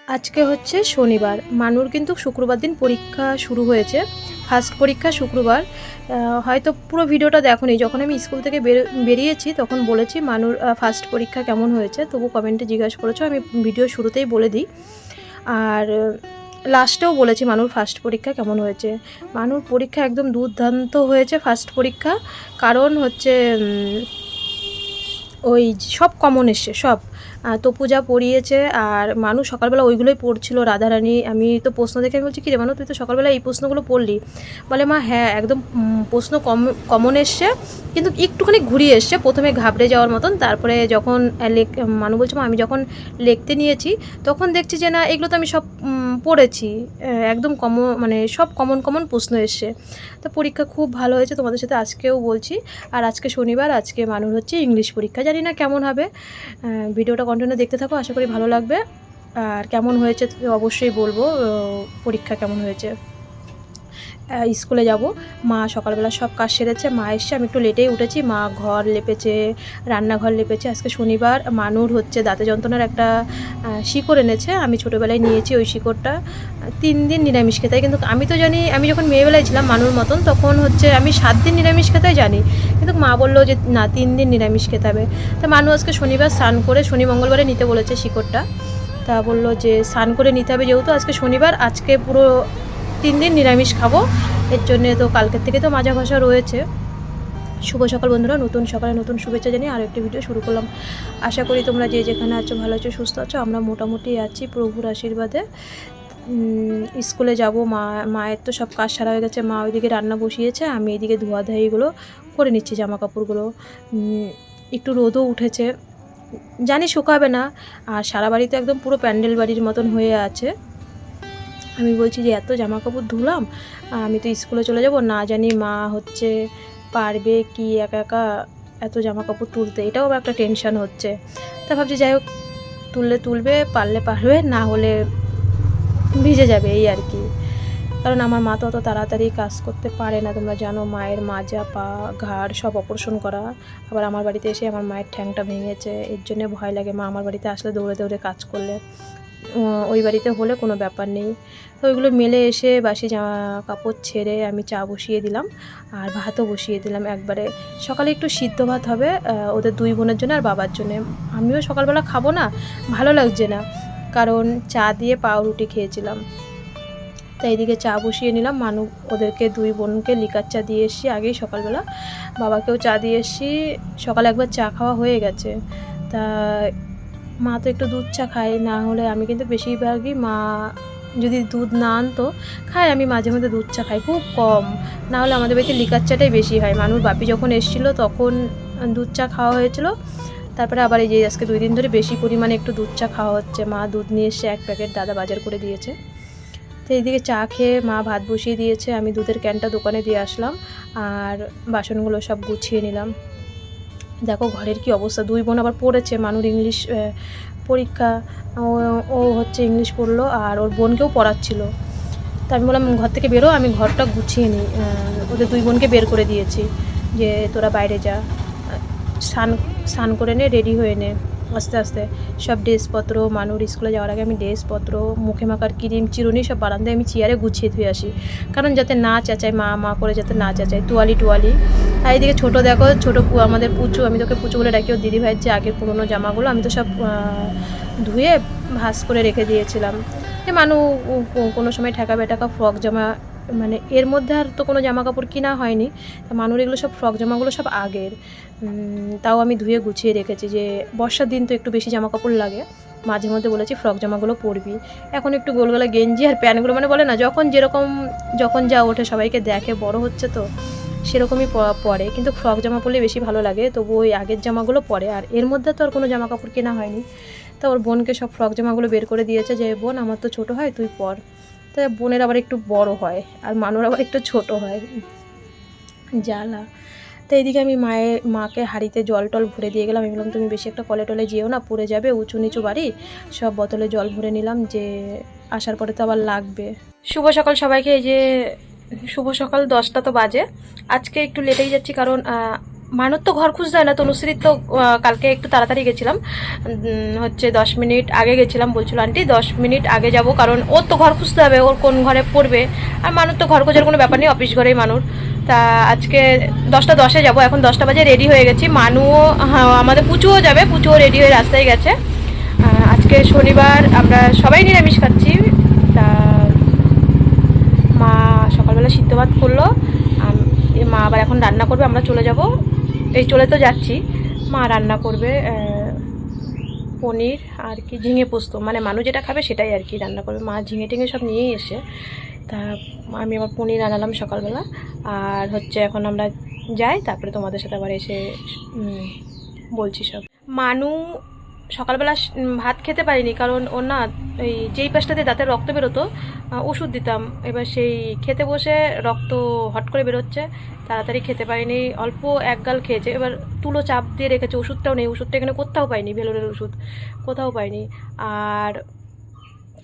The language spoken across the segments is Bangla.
আজকে হচ্ছে শনিবার, মানুর কিন্তু শুক্রবার দিন পরীক্ষা শুরু হয়েছে। ফার্স্ট পরীক্ষা শুক্রবার। হয়তো পুরো ভিডিওটা দেখোনি, যখন আমি স্কুল থেকে বেরিয়েছি তখন বলেছি মানুর ফার্স্ট পরীক্ষা কেমন হয়েছে, তবু কমেন্টে জিজ্ঞাসা করেছো, আমি ভিডিও শুরুতেই বলে দিই। আর লাস্টেও বলেছি মানুর ফার্স্ট পরীক্ষা কেমন হয়েছে। মানুর পরীক্ষা একদম দুর্দান্ত হয়েছে ফার্স্ট পরীক্ষা। কারণ হচ্ছে ওই সব কমন এসছে সব। তো পূজা পড়িয়েছে আর মানুষ সকালবেলা ওইগুলোই পড়ছিল, রাধারানী। আমি তো প্রশ্ন দেখে আমি বলছি, কী রে মানু, তুই তো সকালবেলা এই প্রশ্নগুলো পড়লি? বলে, মা হ্যাঁ একদম প্রশ্ন কমন এসছে, কিন্তু একটুখানি ঘুরিয়ে এসছে, প্রথমে ঘাবড়ে যাওয়ার মতন। তারপরে যখন মানু বলছে, মা আমি যখন লিখতে নিয়েছি তখন দেখছি যে না, এগুলো তো আমি সব পড়েছি, একদম মানে সব কমন কমন প্রশ্ন এসছে। তো পরীক্ষা খুব ভালো হয়েছে, তোমাদের সাথে আজকেও বলছি। আর আজকে শনিবার, আজকে মানুর হচ্ছে ইংলিশ পরীক্ষা। জানি না কেমন হবে, ভিডিওটা কন্টিনিউ দেখতে থাকো, আশা করি ভালো লাগবে। আর কেমন হয়েছে অবশ্যই বলবো, পরীক্ষা কেমন হয়েছে। স্কুলে যাব, মা সকালবেলা সব কাজ সেরেছে, মা এসছে, আমি একটু লেটেই উঠেছি। মা ঘর লেপেছে, রান্নাঘর লেপেছে। আজকে শনিবার, মানুর হচ্ছে দাঁতে যন্ত্রণার একটা শিকড় এনেছে, আমি ছোটোবেলায় নিয়েছি ওই শিকড়টা। 3 দিন নিরামিষ খেতে হয়, কিন্তু আমি তো জানি, আমি যখন মেয়েবেলায় ছিলাম মানুর মতন, তখন হচ্ছে আমি 7 দিন নিরামিষ খেতে জানি, কিন্তু মা বললো যে না, 3 দিন নিরামিষ খেতে হবে। তা মানু আজকে শনিবার স্নান করে, শনি মঙ্গলবারে নিতে বলেছে শিকড়টা। তা বললো যে স্নান করে নিতে হবে, যেহেতু আজকে শনিবার, আজকে পুরো 3 দিন নিরামিষ খাবো। এর জন্যে তো কালকের থেকে তো মাজা ঘষা রয়েছে। শুভ সকাল বন্ধুরা, নতুন সকালে নতুন শুভেচ্ছা জানিয়ে আরও একটি ভিডিও শুরু করলাম। আশা করি তোমরা যে যেখানে আছো ভালো আছো, সুস্থ আছো। আমরা মোটামুটি আছি প্রভুর আশীর্বাদে। স্কুলে যাব, মায়ের তো সব কাজ সারা হয়ে গেছে, মা ওইদিকে রান্না বসিয়েছে, আমি এদিকে ধোয়াধাইগুলো করে নিচ্ছি, জামা কাপড়গুলো। একটু রোদও উঠেছে, জানি শুকাবে না। আর সারা বাড়িতে একদম পুরো প্যান্ডেল বাড়ির মতন হয়ে আছে। আমি বলছি যে এত জামা কাপড় ধুলাম, আমি তো স্কুলে চলে যাব, না জানি মা হচ্ছে পারবে কি একা একা এত জামা কাপড় তুলতে, এটাও একটা টেনশান হচ্ছে। তা ভাবছি যাই হোক, তুলবে, পারলে পারবে, না হলে ভিজে যাবে, এই আর কি। কারণ আমার মা তো অত তাড়াতাড়ি কাজ করতে পারে না, তোমরা জানো, মায়ের মাজা পা ঘাড় সব অপারেশন করা। আবার আমার বাড়িতে এসে আমার মায়ের ঠ্যাংটা ভেঙেছে, এর জন্য ভয় লাগে মা আমার বাড়িতে আসলে দৌড়ে দৌড়ে কাজ করলে। ওই বাড়িতে হলে কোনো ব্যাপার নেই। তো ওইগুলো মেলে এসে বাসি জামা কাপড় ছেড়ে আমি চা বসিয়ে দিলাম, আর ভাতও বসিয়ে দিলাম একবারে। সকালে একটু সিদ্ধ ভাত হবে ওদের 2 বোনের জন্য আর বাবার জন্যে। আমিও সকালবেলা খাবো না, ভালো লাগছে না, কারণ চা দিয়ে পাউরুটি খেয়েছিলাম। তাই এদিকে চা বসিয়ে নিলাম। ওদেরকে 2 বোনকে লিকার চা দিয়ে এসছি আগেই সকালবেলা, বাবাকেও চা দিয়ে এসছি। সকালে একবার চা খাওয়া হয়ে গেছে। তা মা তো একটু দুধ চা খায়, না হলে আমি কিন্তু বেশিরভাগই, মা যদি দুধ না আনতো খাই, আমি মাঝে মধ্যে দুধ চা খাই, খুব কম। না হলে আমাদের বাড়িতে লিকার চাটাই বেশি হয়। মানুর বাপি যখন এসেছিলো তখন দুধ চা খাওয়া হয়েছিল। তারপরে আবার এই যে আজকে 2 দিন ধরে বেশি পরিমাণে একটু দুধ চা খাওয়া হচ্ছে। মা দুধ নিয়ে এসে 1 প্যাকেট দাদা বাজার করে দিয়েছে। তো এইদিকে চা খেয়ে মা ভাত বসিয়ে দিয়েছে, আমি দুধের ক্যানটা দোকানে দিয়ে আসলাম, আর বাসনগুলো সব গুছিয়ে নিলাম। দেখো ঘরের কি অবস্থা, 2 বোন আবার পড়েছে, মানুর ইংলিশ পরীক্ষা, ও হচ্ছে ইংলিশ পড়লো আর ওর বোনকেও পড়াচ্ছিল। তা আমি বললাম ঘর থেকে বেরো, আমি ঘরটা গুছিয়ে নিই। ওদের 2 বোনকে বের করে দিয়েছি যে তোরা বাইরে যা, স্নান করে নে, রেডি হয়ে নে আস্তে আস্তে। সব ড্রেসপত্র, মানুর স্কুলে যাওয়ার আগে আমি ড্রেসপত্র, মুখে মাখার ক্রিম, চিরুনি সব বারান্দায় আমি চেয়ারে গুছিয়ে ধুয়ে আসি, কারণ যাতে না চেঁচায়, মা করে যাতে না চেঁচায়। টুয়ালি। আর এইদিকে ছোটো দেখো, আমাদের পুচু, আমি তোকে পুচু বলে ডাকি, ওর দিদিভাইয়ের যে আগের পুরোনো জামাগুলো আমি তো সব ধুয়ে ভাঁজ করে রেখে দিয়েছিলাম। যে কোনো সময় ঠেকা বেটাকা ফ্রক জামা, মানে এর মধ্যে আর তো কোনো জামা কাপড় কিনা হয়নি। তা মানুর এগুলো সব ফ্রক জামাগুলো সব আগের, তাও আমি ধুয়ে গুছিয়ে রেখেছি, যে বর্ষার দিন তো একটু বেশি জামা কাপড় লাগে। মাঝে মধ্যে বলেছি ফ্রক জামাগুলো পরবি। এখন একটু গোলগলা গেঞ্জি আর প্যান্টগুলো, মানে বলে না, যখন যা ওঠে সবাইকে দেখে, বড় হচ্ছে তো সেরকমই পরে, কিন্তু ফ্রক জামা পরলে বেশি ভালো লাগে, তবু ওই আগের জামাগুলো পরে। আর এর মধ্যে তো আর কোনো জামা কাপড় কেনা হয়নি। তা ওর বোনকে সব ফ্রক জামাগুলো বের করে দিয়েছে, যে বোন আমার তো ছোটো হয়, তুই পর। তা বোনের আবার একটু বড় হয় আর মানুর আবার একটু ছোট হয়, জ্বালা। তো এইদিকে আমি মাকে হাঁড়িতে জল টল ভরে দিয়ে গেলাম। আমি বললাম তুমি বেশি একটা কলে টলে যেও না, পড়ে যাবে, উঁচু নিচু বাড়ি। সব বোতলে জল ভরে নিলাম, যে আসার পরে তো আবার লাগবে। শুভ সকাল সবাইকে। এই যে শুভ সকাল, 10টা তো বাজে। আজকে একটু লেটেই যাচ্ছি, কারণ মানুর তো ঘর খুঁজতে হয় না, তনুশ্রীর তো কালকে একটু তাড়াতাড়ি গেছিলাম, হচ্ছে 10 মিনিট আগে গেছিলাম, বলছিল আন্টি 10 মিনিট আগে যাব, কারণ ওর তো ঘর খুঁজতে হবে, ওর কোন ঘরে পড়বে। আর মানুর তো ঘর খোঁজার কোনো ব্যাপার নেই, অফিস ঘরেই মানুর। তা আজকে 10টা 10-এ যাবো, এখন 10টা বাজে রেডি হয়ে গেছি। মানুও আমাদের পুচুও যাবে, পুচুও রেডি হয়ে রাস্তায় গেছে। আজকে শনিবার, আমরা সবাই নিরামিষ খাচ্ছি। তা মা সকালবেলা সিদ্ধ ভাত করলো, মা আবার এখন রান্না করবে, আমরা চলে যাব, এই চলে তো যাচ্ছি। মা রান্না করবে পনির আর কি ঝিঙে পোস্ত, মানে মানুষ যেটা খাবে সেটাই আর কি রান্না করবে। মা ঝিঙে টিঙে সব নিয়েই এসে, তা আমি আবার পনির আনালাম সকালবেলা। আর হচ্ছে এখন আমরা যাই, তারপরে তোমাদের সাথে আবার এসে বলছি সব। মানু সকালবেলা ভাত খেতে পারিনি, কারণ ওর না এই যেই পাশটাতে দাঁতের রক্ত বেরোতো, ওষুধ দিতাম, এবার সেই খেতে বসে রক্ত হট করে বেরোচ্ছে, তাড়াতাড়ি খেতে পারিনি, অল্প এক গাল খেয়েছে। এবার তুলো চাপ দিয়ে রেখেছে, ওষুধটাও নেই, ওষুধটা এখানে কোথাও পাইনি, ভেলোরের ওষুধ কোথাও পাইনি। আর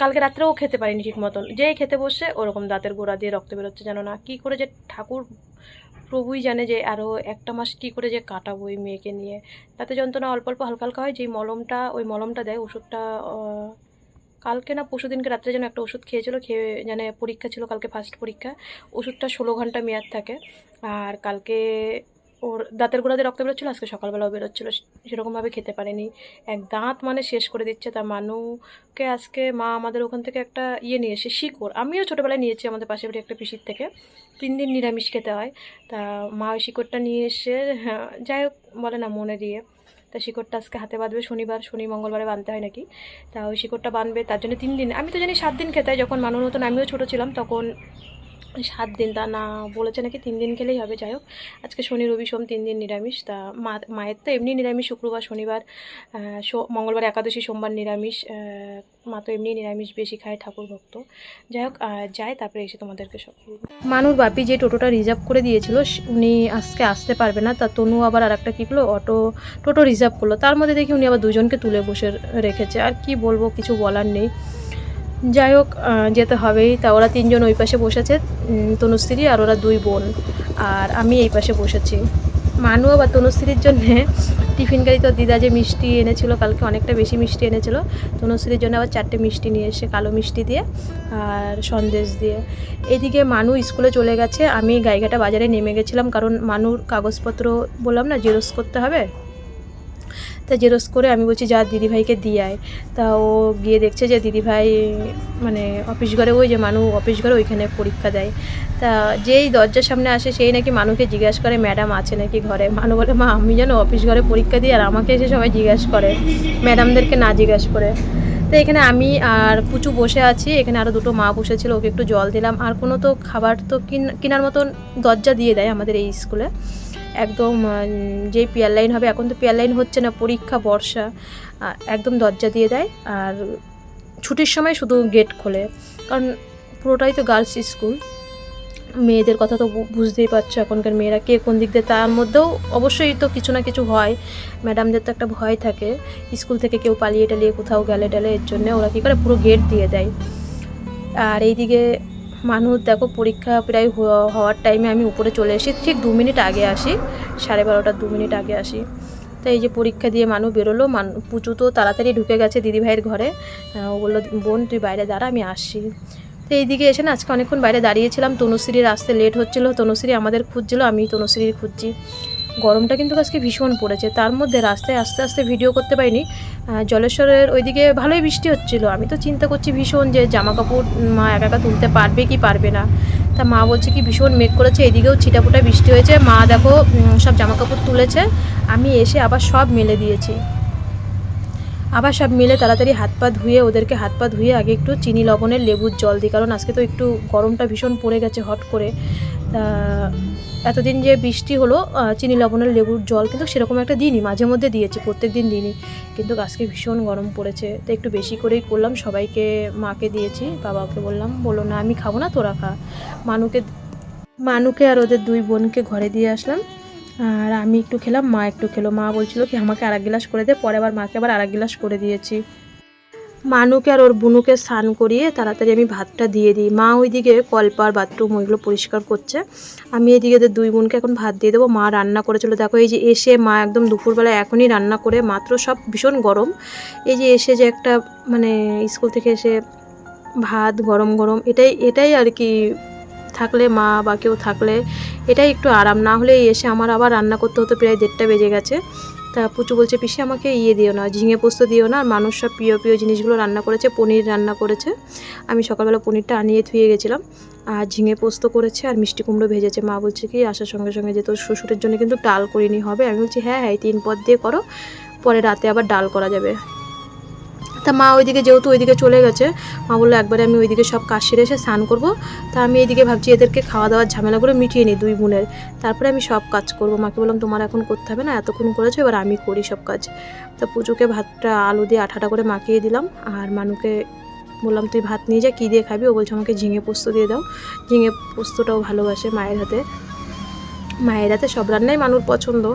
কালকে রাত্রেও খেতে পারিনি ঠিক মতন, যেই খেতে বসে ওরকম দাঁতের গোড়া দিয়ে রক্ত বেরোচ্ছে, জানো না কী করে যে ঠাকুর প্রভুই জানে যে আরও একটা মাস কী করে যে কাটাবো এই মেয়েকে নিয়ে। তাতে যন্ত্রণা অল্প অল্প হালকা হালকা হয়, যেই মলমটা, ওই মলমটা দেয়, ওষুধটা কালকে না পরশু দিনকে রাত্রে যেন একটা ওষুধ খেয়েছিল, খেয়ে জানে পরীক্ষা ছিল কালকে, ফার্স্ট পরীক্ষা, ওষুধটা 16 ঘন্টা মেয়াদ থাকে। আর কালকে ওর দাঁতের গোড়াতে রক্ত বেরোচ্ছিলো, আজকে সকালবেলাও বেরোচ্ছিলো, সেরকমভাবে খেতে পারেনি, এক দাঁত মানে শেষ করে দিচ্ছে। তা মানুকে আজকে মা আমাদের ওখান থেকে একটা নিয়ে এসে শিকড়, আমিও ছোটোবেলায় নিয়েছি আমাদের পাশে বাড়ি একটা পিসির থেকে, 3 দিন নিরামিষ খেতে হয়। তা মা ওই শিকড়টা নিয়ে এসে, যাই হোক বলে না মনে দিয়ে, তা শিকড়টা আজকে হাতে বাঁধবে, শনিবার শনি মঙ্গলবারে বাঁধতে হয় নাকি, তা ওই শিকড়টা বাঁধবে, তার জন্য 3 দিন, আমি তো জানি 7 দিন খেতে হয়, যখন মানুষ মতন আমিও ছোটো ছিলাম তখন 7 দিন, তা না বলেছে নাকি 3 দিন খেলেই হবে। যাই হোক আজকে শনি রবি সোম 3 দিন নিরামিষ। তা মায়ের তো এমনি নিরামিষ, শুক্রবার শনিবার মঙ্গলবার একাদশী, সোমবার নিরামিষ, মা তো এমনি নিরামিষ বেশি খায়, ঠাকুর ভক্ত। যাই হোক যাই, তারপরে এসে তোমাদেরকে সব। মানুর বাপি যে টোটোটা রিজার্ভ করে দিয়েছিল, উনি আজকে আসতে পারবে না, তা তনু আবার আর একটা কী করলো, টোটো রিজার্ভ করলো, তার মধ্যে দেখি উনি আবার 2জনকে তুলে বসে রেখেছে। আর কি বলবো, কিছু বলার নেই। যাই হোক যেতে হবেই। তা ওরা 3জন ওই পাশে বসেছে, তনুশ্রী আর ওরা 2 বোন, আর আমি এই পাশে বসেছি। মানু বা তনুশ্রীর জন্যে টিফিন গাড়ি, তো দিদা যে মিষ্টি এনেছিল কালকে, অনেকটা বেশি মিষ্টি এনেছিল, তনুশ্রীর জন্য আবার 4টে মিষ্টি নিয়ে এসে, কালো মিষ্টি দিয়ে আর সন্দেশ দিয়ে। এদিকে মানু স্কুলে চলে গেছে, আমি গাইঘাটা বাজারে নেমে গেছিলাম, কারণ মানুর কাগজপত্র বললাম না জেরক্স করতে হবে, তা জেরক্স করে আমি বলছি যা দিদিভাইকে দিয়ে আয়। তা ও গিয়ে দেখছে যে দিদিভাই মানে অফিস ঘরে, ওই যে মানু অফিস ঘরে ওইখানে পরীক্ষা দেয়। তা যেই দরজার সামনে আসে সেই নাকি মানুকে জিজ্ঞাসা করে ম্যাডাম আছে নাকি ঘরে। মানু বলে মা আমি যেন অফিস ঘরে পরীক্ষা দিই, আর আমাকে এসে সবাই জিজ্ঞাসা করে, ম্যাডামদেরকে না জিজ্ঞাসা করে। তো এখানে আমি আর পুচু বসে আছি, এখানে আরও 2টো মা বসেছিল, ওকে একটু জল দিলাম। আর কোনো তো খাবার তো কেনার মতন দরজা দিয়ে দেয় আমাদের এই স্কুলে, একদম যেই পিয়ার লাইন হবে, এখন তো পিয়ার লাইন হচ্ছে না, পরীক্ষা বর্ষা, একদম দরজা দিয়ে দেয়। আর ছুটির সময় শুধু গেট খোলে, কারণ পুরোটাই তো গার্লস স্কুল, মেয়েদের কথা তো বুঝতেই পারছো এখনকার মেয়েরা কে কোন দিক দিয়ে। তার মধ্যেও অবশ্যই তো কিছু না কিছু হয়, ম্যাডামদের তো একটা ভয় থাকে, স্কুল থেকে কেউ পালিয়ে টালিয়ে কোথাও গেলে টালে, এর জন্য ওরা কী করে পুরো গেট দিয়ে দেয়। আর এইদিকে মানুষ দেখো পরীক্ষা প্রায় হওয়ার টাইমে আমি উপরে চলে এসি, ঠিক 2 মিনিট আগে আসি, 12:30 2 মিনিট আগে আসি। তো এই যে পরীক্ষা দিয়ে মানুষ বেরোলো, পুচু তো তাড়াতাড়ি ঢুকে গেছে দিদিভাইয়ের ঘরে, ও বললো বোন তুই বাইরে দাঁড়া আমি আসছি। তো এইদিকে এসে না আজকে অনেকক্ষণ বাইরে দাঁড়িয়েছিলাম, তনুশ্রীর আসতে লেট হচ্ছিলো, তনুশ্রী আমাদের খুঁজছিলো, আমি তনুশ্রীর খুঁজছি। গরমটা কিন্তু আজকে ভীষণ পড়েছে, তার মধ্যে রাস্তায় আস্তে আস্তে ভিডিও করতে পারিনি। জলেশ্বরের ওইদিকে ভালোই বৃষ্টি হচ্ছিলো, আমি তো চিন্তা করছি ভীষণ যে জামা কাপড় মা একা একা তুলতে পারবে কি পারবে না। তা মা বলছে কি ভীষণ মেঘ করেছে, এদিকেও ছিটাফোটা বৃষ্টি হয়েছে, মা দেখো সব জামা কাপড় তুলেছে, আমি এসে আবার সব মেলে দিয়েছি। আবার সব মিলে তাড়াতাড়ি হাত পা ধুয়ে, ওদেরকে হাত পা ধুয়ে আগে একটু চিনি লবণের লেবুর জল দিই, কারণ আজকে তো একটু গরমটা ভীষণ পড়ে গেছে হট করে। তা এতদিন যে বৃষ্টি হলো, চিনি লবণের লেবুর জল কিন্তু সেরকম একটা দিইনি, মাঝে মধ্যে দিয়েছি, প্রত্যেক দিন দিইনি, কিন্তু আজকে ভীষণ গরম পড়েছে, তো একটু বেশি করেই করলাম। সবাইকে, মাকে দিয়েছি, বাবাকে বললাম, বললো না আমি খাবো না তোরা খা। মানুকে আর ওদের 2 বোনকে ঘরে দিয়ে আসলাম, আর আমি একটু খেলাম, মা একটু খেলো। মা বলছিল কি আমাকে আর 1 গ্লাস করে দে, পরে আবার মাকে আবার আর 1 গ্লাস করে দিয়েছি। মানুকে আর ওর বুনুকে স্নান করিয়ে তাড়াতাড়ি আমি ভাতটা দিয়ে দিই। মা ওইদিকে কলপার বাথরুম ওইগুলো পরিষ্কার করছে, আমি এদিকে এদের দুই বোনকে এখন ভাত দিয়ে দেবো। মা রান্না করেছিল, দেখো এই যে এসে মা একদম দুপুরবেলা এখনই রান্না করে মাত্র, সব ভীষণ গরম। এই যে এসে যে একটা মানে স্কুল থেকে এসে ভাত গরম গরম, এটাই আর কি, থাকলে মা বা কেউ থাকলে এটাই একটু আরাম। না হলে এসে আমার আবার রান্না করতে হতো, প্রায় 1:30টা বেজে গেছে। তা পুচু বলছে পিসি আমাকে দিও না, ঝিঙে পোস্ত দিও না। আর মানুষ সব প্রিয় প্রিয় জিনিসগুলো রান্না করেছে, পনির রান্না করেছে, আমি সকালবেলা পনিরটা আনিয়ে ধুয়ে গেছিলাম। আর ঝিঙে পোস্ত করেছে আর মিষ্টি কুমড়ো ভেজেছে। মা বলছে কি আসার সঙ্গে সঙ্গে যে তোর শ্বশুরের জন্য কিন্তু ডাল করিনি হবে। আমি বলছি হ্যাঁ হ্যাঁ, এই 3 পদ দিয়ে করো, পরে রাতে আবার ডাল করা যাবে। তা মা ওইদিকে যেহেতু ওইদিকে চলে গেছে, মা বললো একবারে আমি ওইদিকে সব কাজ সেরে এসে স্নান করবো। তা আমি এইদিকে ভাবছি এদেরকে খাওয়া দাওয়ার ঝামেলাগুলো মিটিয়ে নিই দুই বোনের, তারপরে আমি সব কাজ করব। মাকে বললাম তোমার এখন করতে হবে না, এতক্ষণ করেছো, এবার আমি করি সব কাজ। তা পুজোকে ভাতটা আলু দিয়ে আঠাটা করে মাখিয়ে দিলাম। আর মানুকে বললাম তুই ভাত নিয়ে যা, কী দিয়ে খাবি? ও বলছে আমাকে ঝিঙে পোস্ত দিয়ে দাও। ঝিঙে পোস্তটাও ভালোবাসে মায়ের হাতে। মায়ের হাতে সব রান্নাই মানুর পছন্দ,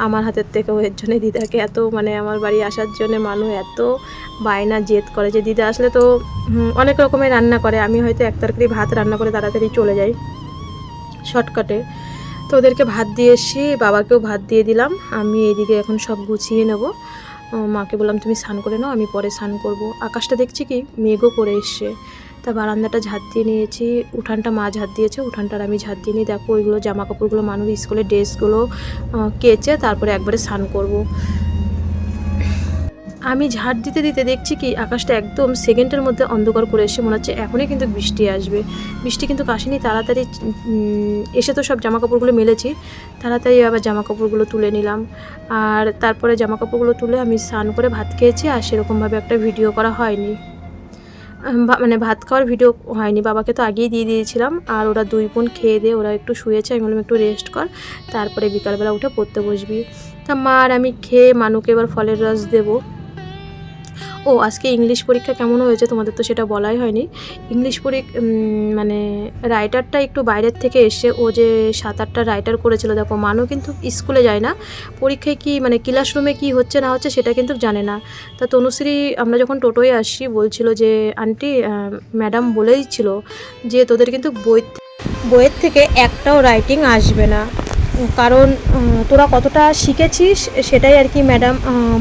আমার হাতের থেকেও। এর জন্যে দিদাকে এত মানে আমার বাড়ি আসার জন্য মানু এত বায়না জেদ করে যে দিদা আসলে তো অনেক রকমের রান্না করে। আমি হয়তো এক তরকারি ভাত রান্না করে তাড়াতাড়ি চলে যাই শর্টকাটে। তো ওদেরকে ভাত দিয়ে এসে বাবাকেও ভাত দিয়ে দিলাম। আমি এইদিকে এখন সব গুছিয়ে নেব। মাকে বললাম তুমি স্নান করে নাও, আমি পরে স্নান করব। আকাশটা দেখছি কি মেঘও করে এসছে। তা বারান্দাটা ঝাঁট দিয়ে নিয়েছি, উঠানটা মা ঝাঁট দিয়েছে, উঠানটার আমি ঝাঁট দিয়ে নিই। দেখো ওইগুলো জামা কাপড়গুলো মানুষ স্কুলের ড্রেসগুলো কেচে তারপরে একবারে স্নান করব। আমি ঝাঁট দিতে দিতে দেখছি কি আকাশটা একদম সেকেন্ডের মধ্যে অন্ধকার করে এসে মনে হচ্ছে এখনই কিন্তু বৃষ্টি আসবে। বৃষ্টি কিন্তু আসেনি। তাড়াতাড়ি এসে তো সব জামা কাপড়গুলো মেলেছি, তাড়াতাড়ি আবার জামা কাপড়গুলো তুলে নিলাম। আর তারপরে জামা কাপড়গুলো তুলে আমি স্নান করে ভাত খেয়েছি। আর সেরকমভাবে একটা ভিডিও করা হয়নি, মানে ভাত খাওয়ার ভিডিও হয়নি। বাবাকে তো আগেই দিয়ে দিয়েছিলাম। আর ওরা দুই বোন খেয়ে দিয়ে ওরা একটু শুয়েছে, আমি বললাম একটু রেস্ট কর, তারপরে বিকালবেলা উঠে পড়তে বসবি। তা মা আর আমি খেয়ে মানুকে এবার ফলের রস দেবো। ও আজকে ইংলিশ পরীক্ষা কেমন হয়েছে তোমাদের তো সেটা বলাই হয়নি। ইংলিশ মানে রাইটারটা একটু বাইরের থেকে এসে, ও যে 7-8টা রাইটার করেছিল, দেখো মানু কিন্তু স্কুলে যায় না, পরীক্ষায় কি মানে ক্লাসরুমে কি হচ্ছে না হচ্ছে সেটা কিন্তু জানে না। তা তনুশ্রী আমরা যখন টোটোয় আসছি বলছিল যে আন্টি ম্যাডাম বলেই ছিল যে তোদের কিন্তু বইয়ের থেকে একটাও রাইটিং আসবে না, কারণ তোরা কতটা শিখেছিস সেটাই আর কি ম্যাডাম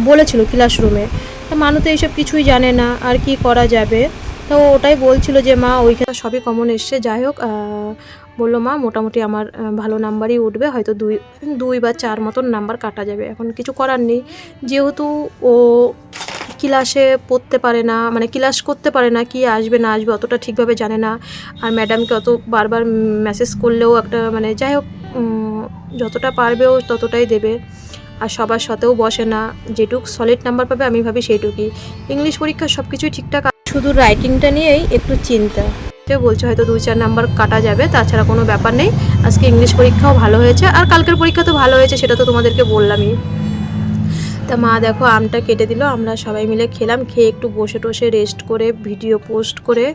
বলেছিল ক্লাসরুমে। তো মানু তো এইসব কিছুই জানে না, আর কি করা যাবে। তো ওটাই বলছিল যে মা ওইখানে সবই কমন এসছে, যাই হোক বললো মা মোটামুটি আমার ভালো নাম্বারই উঠবে, হয়তো 2 বা 4 মতন নাম্বার কাটা যাবে। এখন কিছু করার নেই, যেহেতু ও ক্লাসে পড়তে পারে না, মানে ক্লাস করতে পারে না, কি আসবে না আসবে অতটা ঠিকভাবে জানে না। আর ম্যাডামকে অত বারবার মেসেজ করলেও একটা মানে যাই হোক যতটা পারবে ও ততটাই দেবে। আর সবার সাথেও বসে না, যেটুক সলিড নাম্বার পাবে আমি ভাবি সেইটুকুই। ইংলিশ পরীক্ষা সব কিছুই ঠিকঠাক, শুধু রাইটিংটা নিয়েই একটু চিন্তা। সে বলছে হয়তো 2-4 নাম্বার কাটা যাবে, তাছাড়া কোনো ব্যাপার নেই। আজকে ইংলিশ পরীক্ষাও ভালো হয়েছে, আর কালকের পরীক্ষা তো ভালো হয়েছে, সেটা তো তোমাদেরকে বললামই। তা মা দেখো আমটা কেটে দিল, আমরা সবাই মিলে খেলাম। খেয়ে একটু বসে টসে রেস্ট করে ভিডিও পোস্ট করে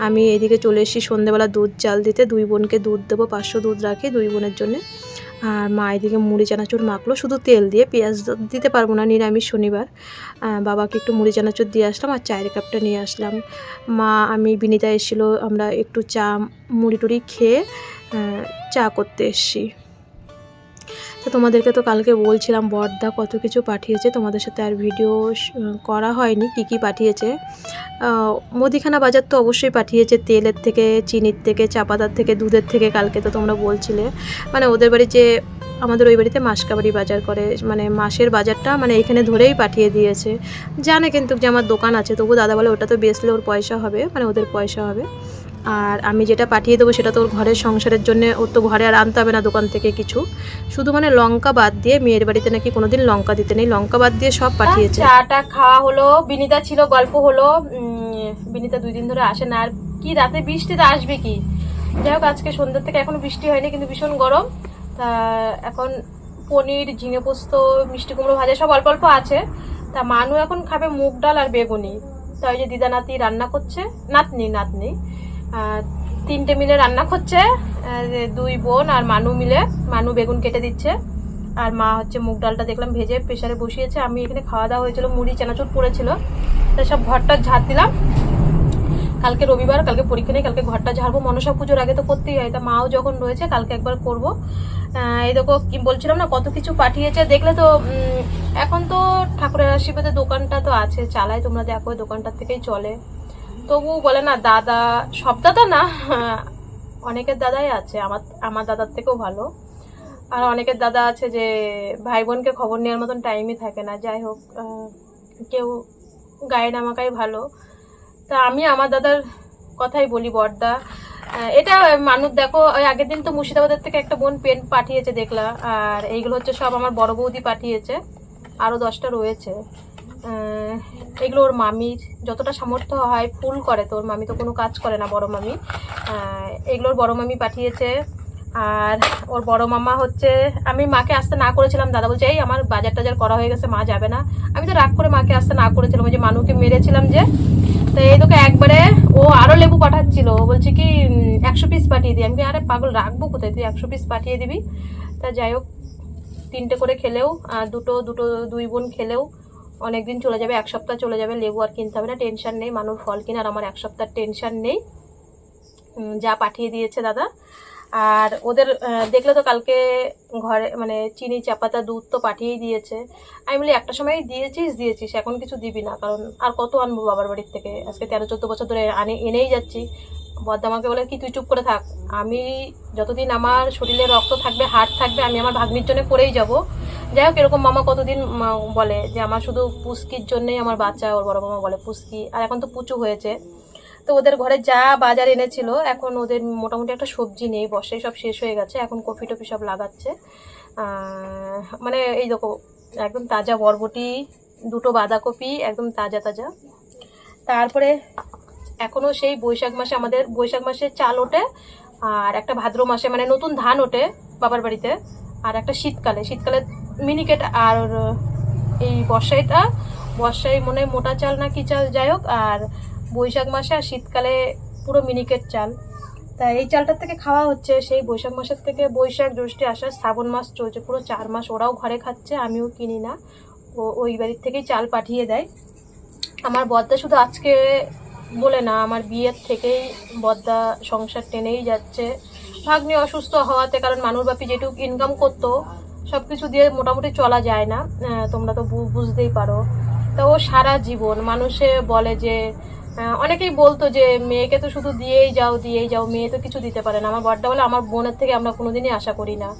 আমি এদিকে চলে এসেছি সন্ধ্যেবেলা দুধ জাল দিতে। দুই বোনকে দুধ দেবো, 500 দুধ রাখি দুই বোনের জন্যে। আর মা এদিকে মুড়ি চানাচুর মাখলো শুধু তেল দিয়ে, পেঁয়াজ দিতে পারবো না, নিরামিষ শনিবার। বাবাকে একটু মুড়ি চানাচুর দিয়ে আসলাম আর চায়ের কাপটা নিয়ে আসলাম। মা আমি বিনিতা এসেছিলো, আমরা একটু চা মুড়ি টুড়ি খেয়ে চা করতে এসছি। তো তোমাদেরকে তো কালকে বলছিলাম বড়দা কত কিছু পাঠিয়েছে, তোমাদের সাথে আর ভিডিও করা হয়নি কি কি পাঠিয়েছে। মুদিখানা বাজার তো অবশ্যই পাঠিয়েছে, তেলের থেকে, চিনির থেকে, চা পাতার থেকে, দুধের থেকে। কালকে তো তোমরা বলছিলে মানে ওদের বাড়ি যে, আমাদের ওই বাড়িতে মাসকাবাড়ি বাজার করে, মানে মাসের বাজারটা মানে এখানে ধরেই পাঠিয়ে দিয়েছে। জানে কিন্তু যে আমার দোকান আছে, তবু দাদা বলে ওটা তো বেচলে ওর পয়সা হবে, মানে ওদের পয়সা হবে। আর আমি যেটা পাঠিয়ে দেবো সেটা তো ওর ঘরের সংসারের জন্য, ওর তো ঘরে আর আনতে হবে না দোকান থেকে কিছু, শুধু মানে লঙ্কা বাদ দিয়ে, মেয়ের বাড়িতে নাকি কোনোদিন লঙ্কা দিতে নেই, লঙ্কা বাদ দিয়ে সব পাঠিয়েছে। চাটা খাওয়া হলো, বিনিতা ছিল, গল্প হলো। বিনিতা 2 দিন ধরে আসে না, আর কি রাতে বৃষ্টিতে আসবে কি। যাই হোক আজকে সন্ধ্যার থেকে এখনো বৃষ্টি হয়নি, কিন্তু ভীষণ গরম। তা এখন পনির, ঝিঙে পোস্ত, মিষ্টি কুমড়ো ভাজা সব অল্প অল্প আছে। তা মানু এখন খাবে মুগ ডাল আর বেগুনি। তাই যে দিদা নাতি রান্না করছে, নাতনি 3টে মিলে রান্না করছে, 2 বোন আর মানু মিলে। মানু বেগুন কেটে দিচ্ছে, আর মা হচ্ছে মুগ ডালটা দেখলাম ভেজে প্রেসারে বসিয়েছে। আমি এখানে খাওয়া দাওয়া হয়েছিল, মুড়ি চানাচুর পড়েছিল, তাই সব ঘরটা ঝাড় দিলাম। কালকে রবিবার, কালকে পরীক্ষা নেই, কালকে ঘরটা ঝাড়বো। মনসা পুজোর আগে তো করতেই হয়, তা মাও যখন রয়েছে কালকে একবার করব। এই দেখো কি বলছিলাম না, কত কিছু পাঠিয়েছে দেখলে তো। এখন তো ঠাকুরের আশীর্বাদে দোকানটা তো আছে, চালায়, তোমরা দেখো দোকানটার থেকেই চলে। তবু বলে না দাদা, সব দাদা না, অনেকের দাদাই আছে, আমার দাদার থেকেও ভালো। আর অনেকের দাদা আছে যে ভাই বোনকে খবর নেওয়ার মতন টাইমই থাকে না। যাই হোক, কেউ গায়ে নামাকাই ভালো। তা আমি আমার দাদার কথাই বলি, বড়দা এটা মানুষ দেখো, ওই আগের দিন তো মুর্শিদাবাদের থেকে একটা বোন পেন পাঠিয়েছে দেখলা, আর এইগুলো হচ্ছে সব আমার বড় বৌদি পাঠিয়েছে, আরও 10টা রয়েছে। এগুলো ওর মামির যতটা সামর্থ্য হয় ফুল করে, তো ওর মামি তো কোনো কাজ করে না, বড় মামি। এগুলোর বড় মামি পাঠিয়েছে। আর ওর বড় মামা হচ্ছে, আমি মাকে আসতে না করেছিলাম, দাদা বলছে এই আমার বাজার টাজার করা হয়ে গেছে, মা যাবে না। আমি তো রাগ করে মাকে আসতে না করেছিলাম, ওই যে মানুকে মেরেছিলাম যে। তো এই তোকে একবারে ও আরো লেবু পাঠাচ্ছিল, বলছে কি 100 পিস পাঠিয়ে দিই। আমি আরে পাগল, রাখবো কোথায়, তুই 100 পিস পাঠিয়ে দিবি। তা যাই হোক, 3টে করে খেলেও, দুটো দুই বোন খেলেও অনেকদিন চলে যাবে, 1 সপ্তাহ চলে যাবে। লেবু আর কিনতে হবে না, টেনশন নেই, মানুষ ফল কিনে, আর আমার 1 সপ্তাহ টেনশন নেই। যা পাঠিয়ে দিয়েছে দাদা। আর ওদের দেখলে তো কালকে ঘরে মানে চিনি চাপাতা দুধ তো পাঠিয়েই দিয়েছে। আমি বলি একটা সময় দিয়েছিস, এখন কিছু দিবি না, কারণ আর কত আনবো বাবার বাড়ির থেকে, আজকে 13-14 বছর ধরে এনেই যাচ্ছি। বদ্দা আমাকে বলে কি তুই চুপ করে থাক, আমি যতদিন আমার শরীরে রক্ত থাকবে, হাড় থাকবে, আমি আমার ভাগ্নির জন্য করেই যাব। যাই হোক, এরকম মামা কতদিন বলে যে আমার শুধু পুস্কির জন্যই আমার বাচ্চা, ওর বড় মামা বলে পুস্কি, আর এখন তো পুচু হয়েছে। তো ওদের ঘরে যা বাজার এনেছিল, এখন ওদের মোটামুটি একটা সবজি নেই, বর্ষায় সব শেষ হয়ে গেছে, এখন কপি টপি সব লাগাচ্ছে। মানে এই দেখো একদম তাজা বরবটি, 2টো বাঁধাকপি একদম তাজা তাজা। তারপরে এখনো সেই বৈশাখ মাসে, আমাদের বৈশাখ মাসে চাল ওঠে, আর একটা ভাদ্র মাসে মানে নতুন ধান ওঠে বাবার বাড়িতে, আর একটা শীতকালে মিনিকেট, আর এই বর্ষায় মনে হয় মোটা চাল না কি চাল, যাই হোক। আর বৈশাখ মাসে আর শীতকালে পুরো মিনিকেট চাল। তাই এই চালটার থেকে খাওয়া হচ্ছে সেই বৈশাখ মাসের থেকে, বৈশাখ জ্যৈষ্ঠ আষাঢ় শ্রাবণ মাস চলছে, পুরো 4 মাস ওরাও ঘরে খাচ্ছে, আমিও কিনি না। ওই বাড়ির থেকেই চাল পাঠিয়ে দেয়। আমার বদ্দা শুধু আজকে বলে না, আমার বিয়ের থেকেই বদ্দা সংসার টেনেই যাচ্ছে। ভাগ্নি অসুস্থ হওয়াতে, কারণ মানুষ বাপি যেটুকু ইনকাম করতো সব কিছু দিয়ে মোটামুটি চলা যায় না, তোমরা তো বুঝতেই পারো। তা ও সারা জীবন মানুষে বলে যে, অনেকেই বলতো যে মেয়েকে তো শুধু দিয়েই যাও, মেয়ে তো কিছু দিতে পারে না। আমার বড়টা বলে আমার বোনের থেকে আমরা কোনোদিনই আশা করি না,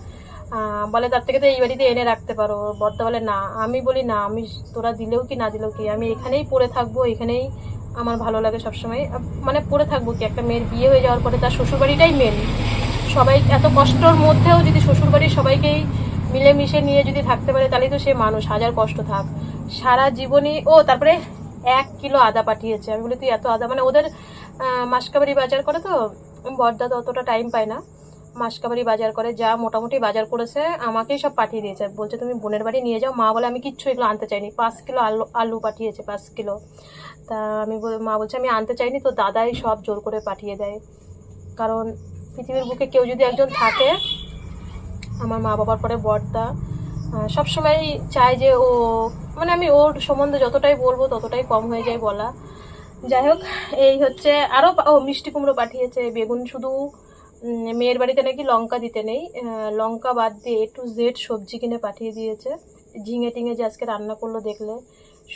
বলে তার থেকে তো এই বাড়িতে এনে রাখতে পারো। বড়টা বলে না, আমি বলি না, আমি তোরা দিলেও কি না দিলেও কি, আমি এখানেই পড়ে থাকবো, এখানেই আমার ভালো লাগে সবসময়, মানে পড়ে থাকবো কি। একটা মেয়ের বিয়ে হয়ে যাওয়ার পরে তার শ্বশুরবাড়িটাই মেন। সবাই এত কষ্টর মধ্যেও যদি শ্বশুরবাড়ির সবাইকেই মিলেমিশে নিয়ে যদি থাকতে পারে, তাহলেই তো সে মানুষ, হাজার কষ্ট থাক সারা জীবনই। ও তারপরে 1 কিলো আদা পাঠিয়েছে। আমি বলি তুই এত আদা, মানে ওদের মাসকাবারি বাজার করে, তো বড়দা তো অতটা টাইম পায় না, মাসকাবারি বাজার করে, যা মোটামুটি বাজার করেছে আমাকেই সব পাঠিয়ে দিয়েছে, বলছে তুমি বোনের বাড়ি নিয়ে যাও। মা বলে আমি কিচ্ছু এগুলো আনতে চাইনি। 5 কিলো আলু পাঠিয়েছে, 5 কিলো। তা মা বলছে আমি আনতে চাইনি, তো দাদাই সব জোর করে পাঠিয়ে দেয়। কারণ পৃথিবীর বুকে কেউ যদি একজন থাকে, আমার মা বাবার পরে বড়দা, সবসময় চায় যে ও, মানে আমি ওর সম্বন্ধে যতটাই বলবো ততটাই কম হয়ে যায় বলা। যাই হোক, এই হচ্ছে। আরও মিষ্টি কুমড়ো পাঠিয়েছে, বেগুন, শুধু মেয়ের বাড়িতে নাকি লঙ্কা দিতে নেই, লঙ্কা বাদ দিয়ে A to Z সবজি কিনে পাঠিয়ে দিয়েছে। ঝিঙে টিঙে যে আজকে রান্না করলো দেখলে,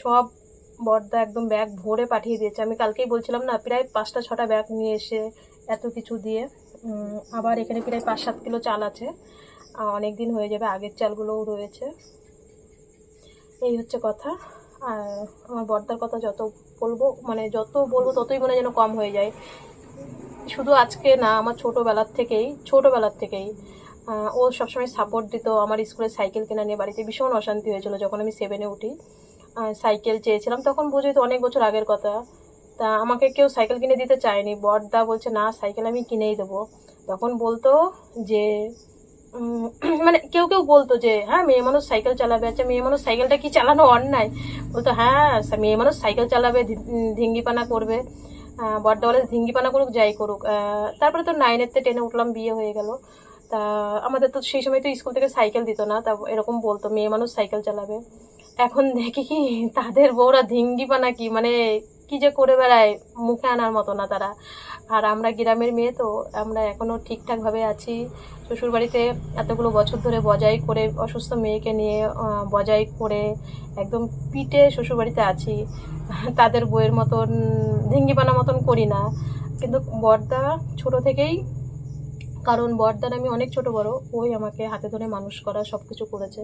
সব বড়দা একদম ব্যাগ ভরে পাঠিয়ে দিয়েছে। আমি কালকেই বলছিলাম না, প্রায় 5টা-6টা ব্যাগ নিয়ে এসে এত কিছু দিয়ে। আবার এখানে প্রায় 5-7 কিলো চাল আছে, অনেক দিন হয়ে যাবে, আগের চালগুলোও রয়েছে। এই হচ্ছে কথা। আর আমার বড়দার কথা যত বলবো ততই মনে যেন কম হয়ে যায়। শুধু আজকে না, আমার ছোটোবেলার থেকেই ও সবসময় সাপোর্ট দিত। আমার স্কুলে সাইকেল কেনা নিয়ে বাড়িতে ভীষণ অশান্তি হয়েছিল যখন আমি 7-এ উঠি। সাইকেল চেয়েছিলাম, তখন বুঝি তো অনেক বছর আগের কথা। তা আমাকে কেউ সাইকেল কিনে দিতে চায়নি, বড়দা বলছে না সাইকেল আমি কিনেই দেবো। তখন বলতো যে মানে কেউ বলতো যে হ্যাঁ মেয়ে মানুষ সাইকেল চালাবে, আচ্ছা মেয়ে মানুষ সাইকেলটা কি চালানো অন্যায়? বলতো হ্যাঁ মেয়ে মানুষ সাইকেল চালাবে, ধিঙ্গিপানা করবে। বড়দা বলে ধিঙ্গিপানা করুক যাই করুক। তারপরে তো 9-এতে 10-এ উঠলাম, বিয়ে হয়ে গেল। তা আমাদের তো সেই সময় তো স্কুল থেকে সাইকেল দিত না, তা এরকম বলতো মেয়ে মানুষ সাইকেল চালাবে। এখন দেখি কি তাদের বউরা ধিঙ্গিপানা কি মানে কি যে করে বেড়ায়, মুখে আনার মতো না তারা। আর আমরা গ্রামের মেয়ে তো, আমরা এখনও ঠিকঠাকভাবে আছি। শ্বশুরবাড়িতে এতগুলো বছর ধরে বজায় করে, অসুস্থ মেয়েকে নিয়ে বজায় করে একদম পিটে শ্বশুরবাড়িতে আছি। তাদের বউয়ের মতন ধিঙ্গিপানা মতন করি না। কিন্তু বড়দা ছোট থেকেই, কারণ বড়দার আমি অনেক ছোট বড়, ওই আমাকে হাতে ধরে মানুষ করা সব কিছু করেছে।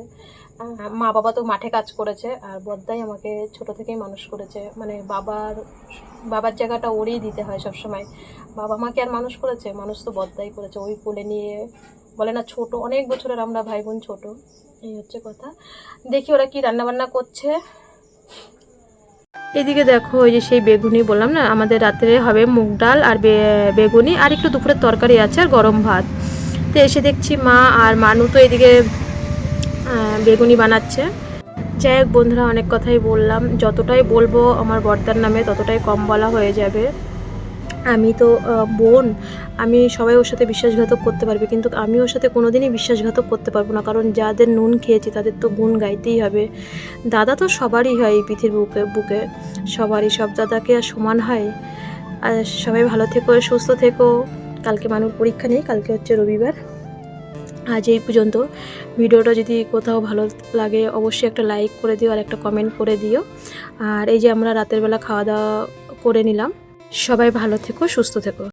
মা বাবা তো মাঠে কাজ করেছে, আর বড়দাই আমাকে ছোট থেকেই মানুষ করেছে। মানে বাবার জায়গাটা ওরই দিতে হয় সবসময়। বাবা মাকে আর মানুষ করেছে, মানুষ তো বড়দাই করেছে। ওই কোলে নিয়ে, বলে না ছোট, অনেক বছরের আমরা ভাই বোন ছোট, এই হচ্ছে কথা। দেখি ওরা কি রান্নাবান্না করছে। এদিকে দেখো, ওই যে সেই বেগুনি বললাম না, আমাদের রাত্রে হবে মুগ ডাল আর বেগুনি, আর একটু দুপুরের তরকারি আছে, আর গরম ভাত। তো এসে দেখছি মা আর মানু তো এদিকে বেগুনি বানাচ্ছে। যাই হোক বন্ধুরা, অনেক কথাই বললাম, যতটাই বলবো আমার বর্দার নামে ততটাই কম বলা হয়ে যাবে। আমি তো বোন, আমি সবাই ওর সাথে বিশ্বাসঘাতক করতে পারবে, কিন্তু আমি ওর সাথে কোনোদিনই বিশ্বাসঘাতক করতে পারবো না, কারণ যাদের নুন খেয়েছি তাদের তো গুণ গাইতেই হবে। দাদা তো সবারই হয় এই পৃথিবীর বুকে, সবারই, সব দাদাকে আর সমান হয়। আর সবাই ভালো থেকো, সুস্থ থেকো। কালকে মানুষ পরীক্ষা নেই, কালকে হচ্ছে রবিবার। আজ এই পর্যন্ত। ভিডিওটা যদি কোথাও ভালো লাগে অবশ্যই একটা লাইক করে দিও আর একটা কমেন্ট করে দিও। আর এই যে আমরা রাতের বেলা খাওয়া দাওয়া করে নিলাম। সবাই ভালো থেকো, সুস্থ থেকো।